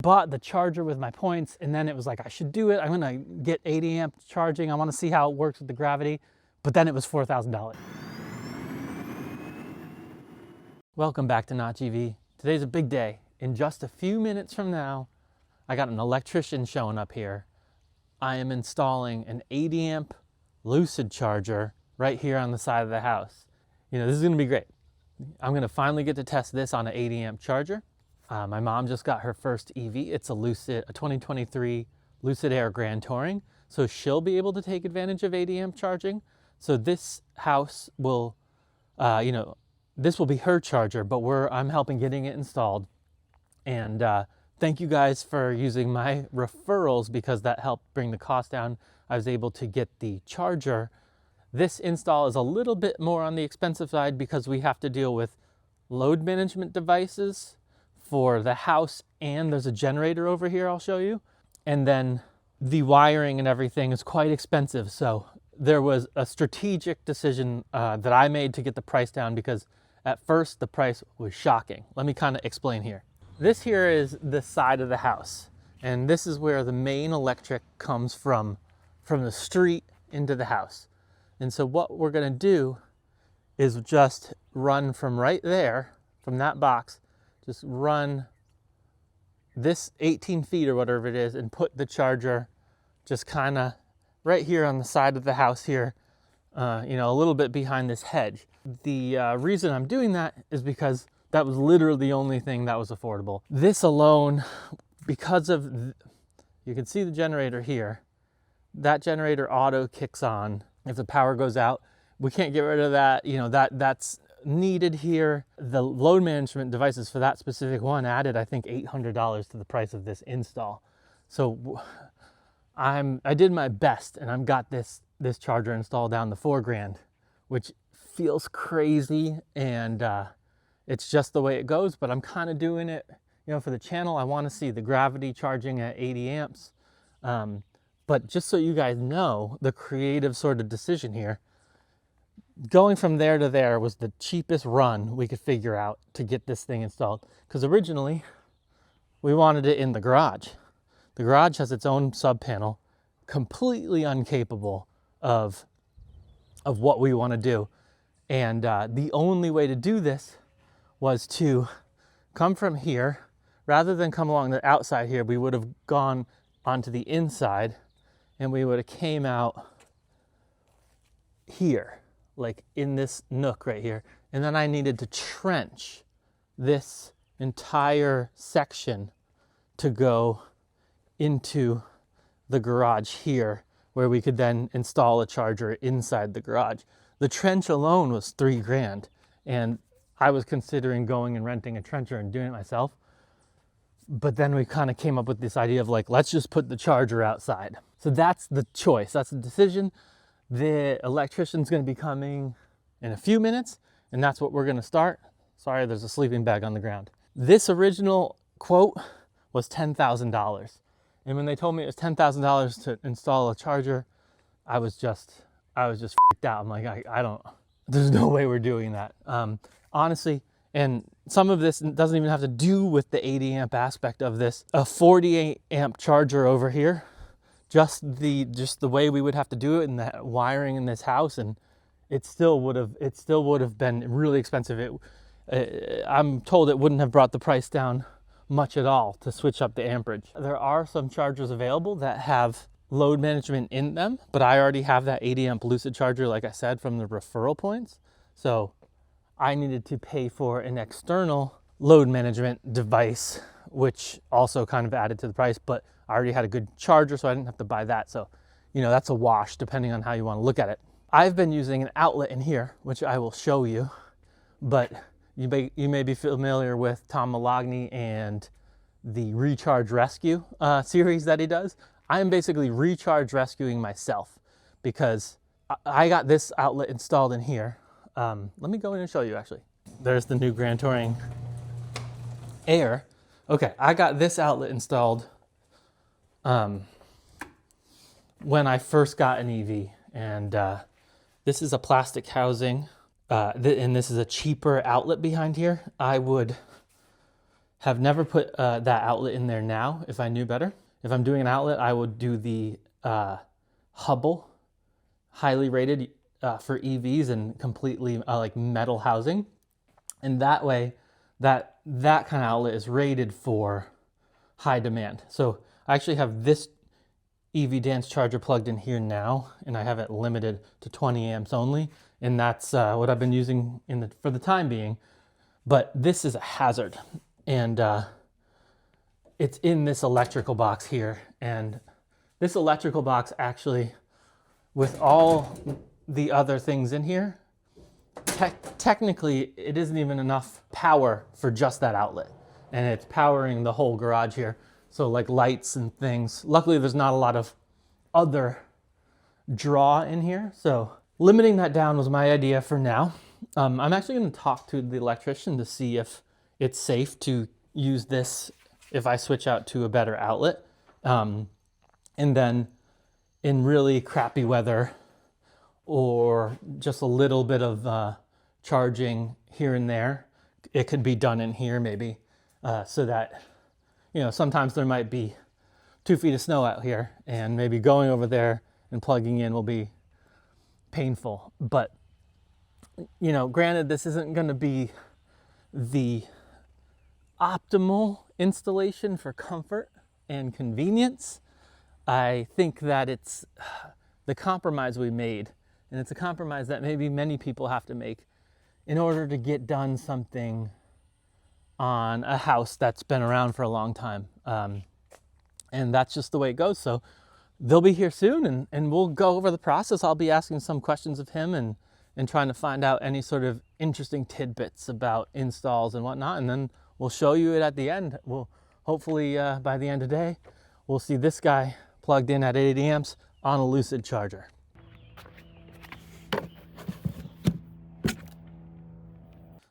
bought the charger with my points, and then it was like, I should do it. I'm gonna get 80 amp charging. I wanna see how it works with the gravity. But then it was $4,000. Welcome back to Notch EV. Today's a big day. In just a few minutes from now, I got an electrician showing up here. I am installing an 80 amp Lucid charger right here on the side of the house. You know, this is gonna be great. I'm gonna finally get to test this on an 80 amp charger. My mom just got her first EV. It's a Lucid, a 2023 Lucid Air Grand Touring. So she'll be able to take advantage of 80 amp charging. So this house will, this will be her charger, but I'm helping getting it installed. And thank you guys for using my referrals because that helped bring the cost down. I was able to get the charger. This install is a little bit more on the expensive side because we have to deal with load management devices for the house, and there's a generator over here I'll show you. And then the wiring and everything is quite expensive. So there was a strategic decision that I made to get the price down because at first the price was shocking. Let me kind of explain here. This here is the side of the house, and this is where the main electric comes from the street into the house. And so what we're gonna do is just run from right there, from that box, just run this 18 feet or whatever it is and put the charger just kind of right here on the side of the house here, a little bit behind this hedge. The reason I'm doing that is because that was literally the only thing that was affordable. This alone, because of, you can see the generator here, that generator auto kicks on if the power goes out. We can't get rid of that, that's needed here. The load management devices for that specific one added, I think, $800 to the price of this install. So I did my best, and I've got this charger installed down to $4,000, which feels crazy, and it's just the way it goes. But I'm kind of doing it, for the channel. I want to see the gravity charging at 80 amps. But just so you guys know, the creative sort of decision here, going from there to there was the cheapest run we could figure out to get this thing installed. Because originally, we wanted it in the garage. The garage has its own sub panel, completely incapable of what we want to do. And the only way to do this was to come from here. Rather than come along the outside here, we would have gone onto the inside, and we would have came out here, like in this nook right here. And then I needed to trench this entire section to go into the garage here, where we could then install a charger inside the garage. The trench alone was $3,000, and I was considering going and renting a trencher and doing it myself. But then we kind of came up with this idea of like, let's just put the charger outside. So that's the choice, that's the decision. The electrician's gonna be coming in a few minutes, and that's what we're gonna start. Sorry, there's a sleeping bag on the ground. This original quote was $10,000. And when they told me it was $10,000 to install a charger, I was just freaked out. I'm like, I don't, there's no way we're doing that. Honestly, and some of this doesn't even have to do with the 80 amp aspect of this. A 48 amp charger over here, just the way we would have to do it and the wiring in this house, and it still would have been really expensive. I'm told it wouldn't have brought the price down much at all to switch up the amperage. There are some chargers available that have load management in them, but I already have that 80 amp Lucid charger, like I said, from the referral points. So I needed to pay for an external load management device, which also kind of added to the price, but I already had a good charger, so I didn't have to buy that. So, that's a wash depending on how you want to look at it. I've been using an outlet in here, which I will show you, but you may be familiar with Tom Malogny and the Recharge Rescue series that he does. I am basically recharge rescuing myself because I got this outlet installed in here. Let me go in and show you actually. There's the new Grand Touring Air. Okay, I got this outlet installed when I first got an EV, and this is a plastic housing, and this is a cheaper outlet behind here. I would Have never put that outlet in there now if I knew better. If I'm doing an outlet, I would do the Hubble, highly rated for EVs and completely like metal housing. And that way, that kind of outlet is rated for high demand. So I actually have this EV dance charger plugged in here now, and I have it limited to 20 amps only. And that's what I've been using for the time being. But this is a hazard. And it's in this electrical box here. And this electrical box actually, with all the other things in here, technically it isn't even enough power for just that outlet. And it's powering the whole garage here. So like lights and things. Luckily there's not a lot of other draw in here. So limiting that down was my idea for now. I'm actually going to talk to the electrician to see if it's safe to use this if I switch out to a better outlet. And then in really crappy weather or just a little bit of charging here and there, it could be done in here maybe, so that, you know, sometimes there might be 2 feet of snow out here and maybe going over there and plugging in will be painful. But, you know, granted, this isn't going to be the optimal installation for comfort and convenience. I think that it's the compromise we made, and it's a compromise that maybe many people have to make in order to get done something on a house that's been around for a long time. And that's just the way it goes. So they'll be here soon, and we'll go over the process. I'll be asking some questions of him and trying to find out any sort of interesting tidbits about installs and whatnot. And then we'll show you it at the end. We'll hopefully by the end of the day, we'll see this guy plugged in at 80 amps on a Lucid charger.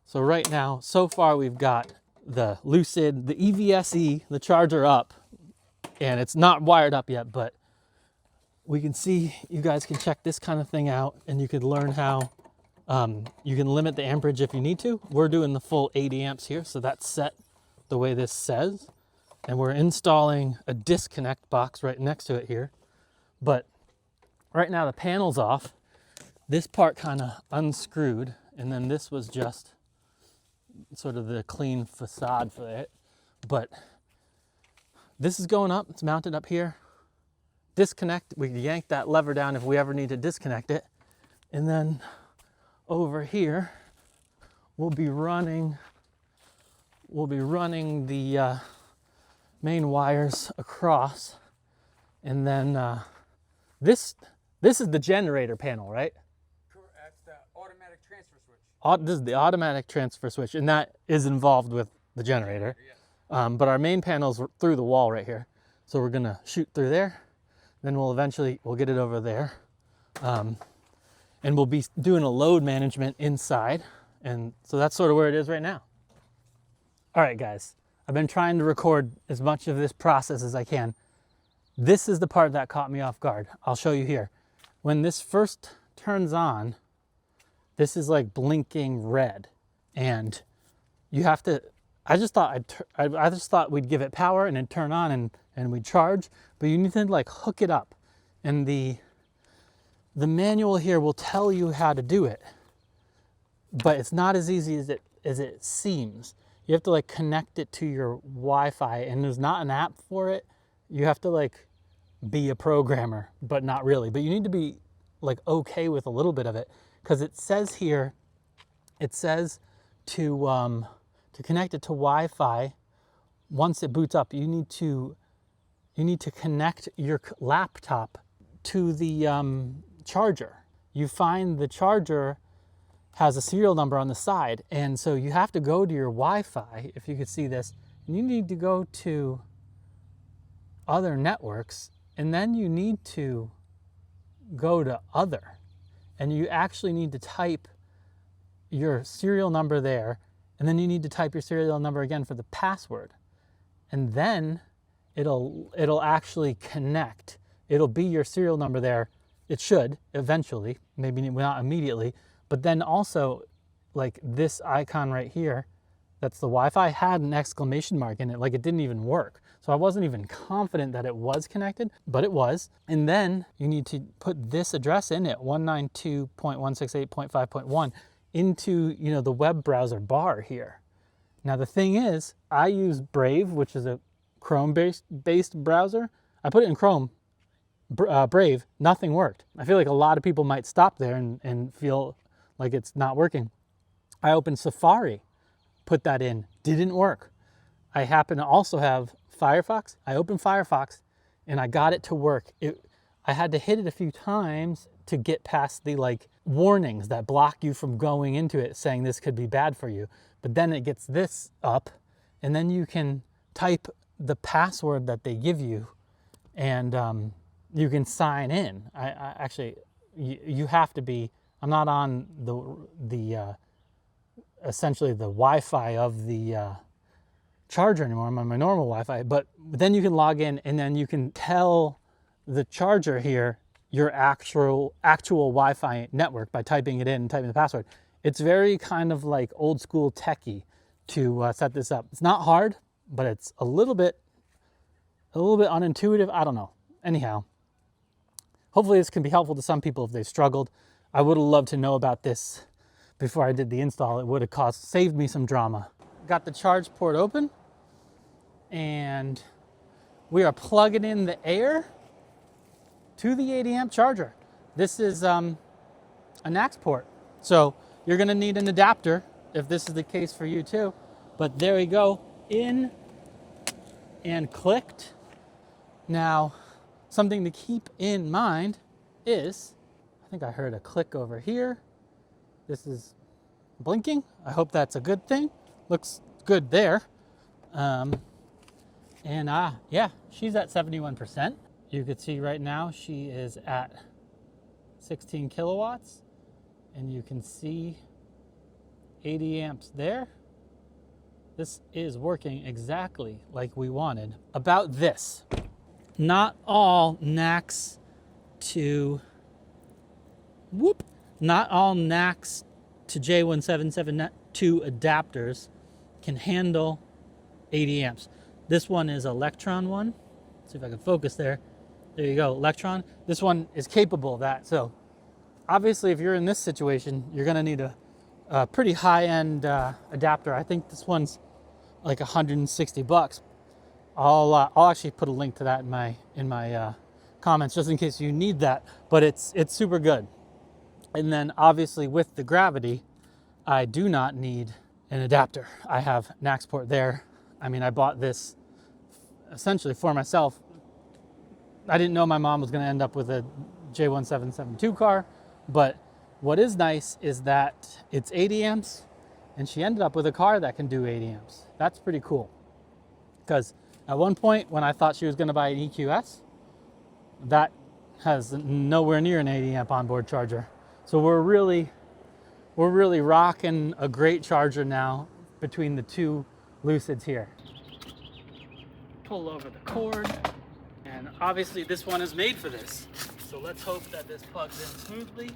So right now, so far we've got the Lucid, the EVSE, the charger up, and it's not wired up yet, but we can see, you guys can check this kind of thing out, and you could learn how you can limit the amperage if you need to. We're doing the full 80 amps here, so that's set the way this says. And we're installing a disconnect box right next to it here. But right now the panel's off. This part kind of unscrewed, and then this was just sort of the clean facade for it. But this is going up, it's mounted up here. Disconnect, we yank that lever down if we ever need to disconnect it. And then over here, we'll be running the main wires across. And then this is the generator panel, right? Correct. That's the automatic transfer switch. This is the automatic transfer switch, and that is involved with the generator. Yeah. But our main panel's through the wall right here. So we're gonna shoot through there. Then we'll get it over there. And we'll be doing a load management inside. And so that's sort of where it is right now. All right, guys, I've been trying to record as much of this process as I can. This is the part that caught me off guard. I'll show you here. When this first turns on, this is like blinking red. And you have to, I just thought we'd give it power and it'd turn on and we'd charge, but you need to like hook it up. And the manual here will tell you how to do it, but it's not as easy as it seems. You have to like connect it to your Wi-Fi, and there's not an app for it. You have to like be a programmer, but not really. But you need to be like okay with a little bit of it, because it says here, it says to connect it to Wi-Fi. Once it boots up, you need to connect your laptop to the charger. You find the charger has a serial number on the side, and so you have to go to your Wi-Fi, if you could see this, and you need to go to other networks, and then you need to go to other, and you actually need to type your serial number there, and then you need to type your serial number again for the password, and then it'll actually connect. It'll be your serial number there. It should eventually, maybe not immediately, but then also like this icon right here, that's the Wi-Fi had an exclamation mark in it, like it didn't even work. So I wasn't even confident that it was connected, but it was. And then you need to put this address in it, 192.168.5.1, into, you know, the web browser bar here. Now the thing is, I use Brave, which is a Chrome-based browser. I put it in Chrome, Brave, nothing worked. I feel like a lot of people might stop there and feel like it's not working. I opened Safari, put that in, didn't work. I happen to also have Firefox. I opened Firefox and I got it to work. I had to hit it a few times to get past the like warnings that block you from going into it saying this could be bad for you. But then it gets this up and then you can type the password that they give you and you can sign in. I actually, you have to be, I'm not on the essentially the Wi-Fi of the charger anymore. I'm on my normal Wi-Fi, but then you can log in and then you can tell the charger here your actual Wi-Fi network by typing it in and typing the password. It's very kind of like old school techie to set this up. It's not hard, but it's a little bit unintuitive. I don't know. Anyhow, hopefully this can be helpful to some people if they've struggled. I would have loved to know about this before I did the install. It would have saved me some drama. Got the charge port open and we are plugging in the air to the 80 amp charger. This is a NAX port. So you're gonna need an adapter if this is the case for you too. But there we go, in and clicked. Now, something to keep in mind is, I think I heard a click over here. This is blinking. I hope that's a good thing. Looks good there. Yeah, she's at 71%. You could see right now she is at 16 kilowatts and you can see 80 amps there. This is working exactly like we wanted. About this, not all NAX to J1772 adapters can handle 80 amps. This one is Electron one. Let's see if I can focus there. There you go, Electron. This one is capable of that. So obviously if you're in this situation, you're gonna need a pretty high-end adapter. I think this one's like 160 bucks. I'll actually put a link to that in my comments just in case you need that, but it's super good. And then obviously with the Gravity, I do not need an adapter. I have NAX port there. I mean, I bought this essentially for myself. I didn't know my mom was gonna end up with a J1772 car, but what is nice is that it's 80 amps and she ended up with a car that can do 80 amps. That's pretty cool. Because at one point when I thought she was gonna buy an EQS, that has nowhere near an 80 amp onboard charger. So we're really rocking a great charger now between the two Lucids here. Pull over the cord, and obviously this one is made for this. So let's hope that this plugs in smoothly.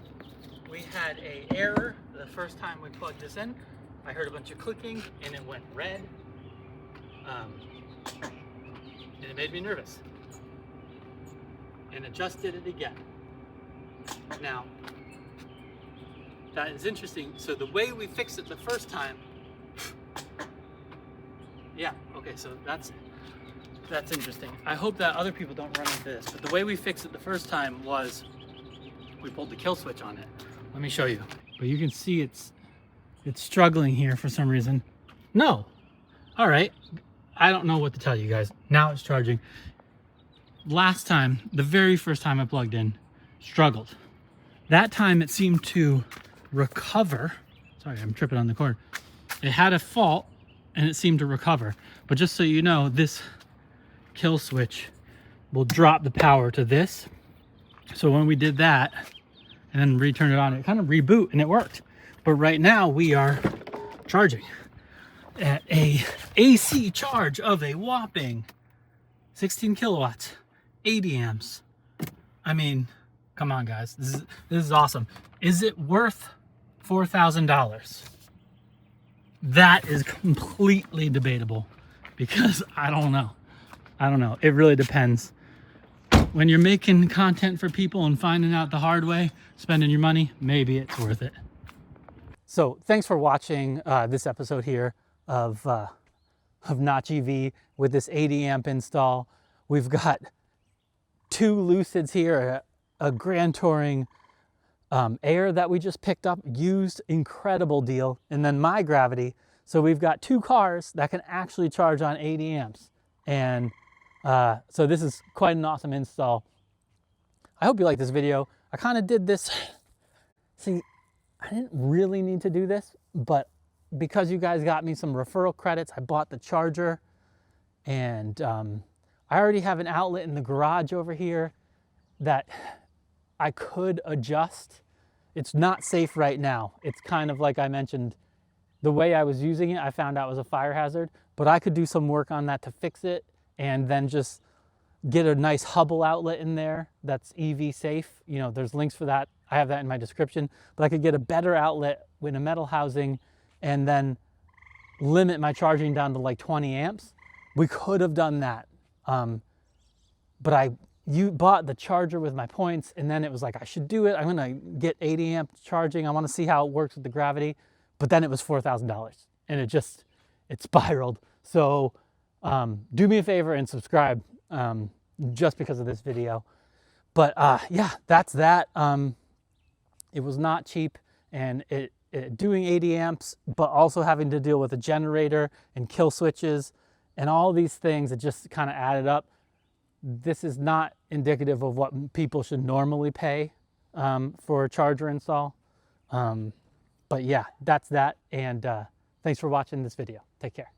We had an error the first time we plugged this in. I heard a bunch of clicking and it went red. And it made me nervous. And it just did it again. Now, that is interesting. So the way we fixed it the first time, yeah, okay, so that's interesting. I hope that other people don't run into this, but the way we fixed it the first time was we pulled the kill switch on it. Let me show you. But you can see it's struggling here for some reason. No. All right. I don't know what to tell you guys. Now it's charging. Last time, the very first time I plugged in, struggled. That time it seemed to recover. Sorry, I'm tripping on the cord. It had a fault and it seemed to recover. But just so you know, this kill switch will drop the power to this. So when we did that and then returned it on, it kind of reboot and it worked. But right now we are charging at a AC charge of a whopping 16 kilowatts, 80 amps. I mean, come on guys, this is awesome. Is it worth $4,000? That is completely debatable because I don't know. It really depends. When you're making content for people and finding out the hard way, spending your money, maybe it's worth it. So thanks for watching this episode here of Notch EV with this 80 amp install. We've got 2 Lucids here, a Grand Touring Air that we just picked up, used, incredible deal, and then my Gravity. So we've got 2 cars that can actually charge on 80 amps. And so this is quite an awesome install. I hope you like this video. I kind of did this, see, I didn't really need to do this, but because you guys got me some referral credits, I bought the charger, and I already have an outlet in the garage over here that I could adjust. It's not safe right now. It's kind of like I mentioned, the way I was using it, I found out was a fire hazard, but I could do some work on that to fix it and then just get a nice Hubble outlet in there that's EV safe. You know, there's links for that. I have that in my description, but I could get a better outlet with a metal housing and then limit my charging down to like 20 amps. We could have done that. But you bought the charger with my points, and then it was like, I should do it. I'm gonna get 80 amp charging. I wanna see how it works with the Gravity. But then it was $4,000 and it spiraled. So do me a favor and subscribe just because of this video. But yeah, that's that. It was not cheap, and it doing 80 amps, but also having to deal with a generator and kill switches and all these things, it just kind of added up. This is not indicative of what people should normally pay for a charger install. But yeah, that's that. And thanks for watching this video. Take care.